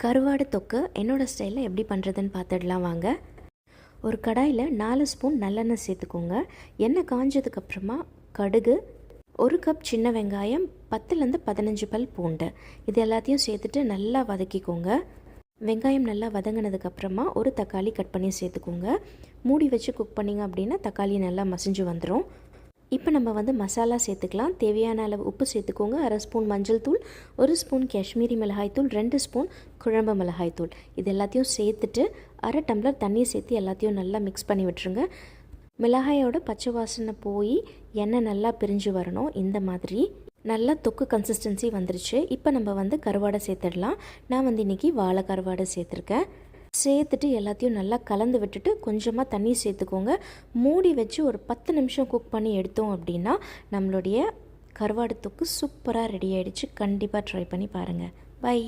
கருவாடு தொக்கு என்னோடய ஸ்டைலில் எப்படி பண்ணுறதுன்னு பார்த்துடலாம் வாங்க. ஒரு கடாயில் 4 ஸ்பூன் நல்லெண்ணெய் சேர்த்துக்கோங்க. எண்ணெய் காஞ்சதுக்கப்புறமா கடுகு, 1 கப் சின்ன வெங்காயம், 10லேருந்து 15 பல் பூண்டு, இது எல்லாத்தையும் சேர்த்துட்டு நல்லா வதக்கிக்கோங்க. வெங்காயம் நல்லா வதங்கினதுக்கப்புறமா ஒரு தக்காளி கட் பண்ணி சேர்த்துக்கோங்க. மூடி வச்சு குக் பண்ணிங்க அப்படின்னா தக்காளி நல்லா மசிஞ்சு வந்துடும். இப்போ நம்ம மசாலா சேர்த்துக்கலாம். தேவையான அளவு உப்பு சேர்த்துக்கோங்க. 1/2 ஸ்பூன் மஞ்சள் தூள், 1 ஸ்பூன் காஷ்மீரி மிளகாய்த்தூள், 2 ஸ்பூன் குழம்பு மிளகாய்த்தூள், இது எல்லாத்தையும் சேர்த்துட்டு 1/2 டம்ளர் தண்ணி சேர்த்து எல்லாத்தையும் நல்லா மிக்ஸ் பண்ணி விட்டுருங்க. மிளகாயோட பச்சை வாசனை போய் எண்ணெய் நல்லா பிரிஞ்சு வரணும். இந்த மாதிரி நல்லா தொக்கு கன்சிஸ்டன்சி வந்துருச்சு. இப்போ நம்ம கருவாடை சேர்த்துடலாம். நான் இன்றைக்கி வாழை கருவாடை சேர்த்துருக்கேன். சேர்த்துட்டு எல்லாத்தையும் நல்லா கலந்து விட்டுட்டு கொஞ்சமாக தண்ணி சேர்த்துக்கோங்க. மூடி வச்சு ஒரு 10 நிமிஷம் குக் பண்ணி எடுத்தோம் அப்படின்னா நம்மளுடைய கருவாடு தொக்கு சூப்பராக ரெடி ஆகிடுச்சு. கண்டிப்பாக ட்ரை பண்ணி பாருங்கள். பை.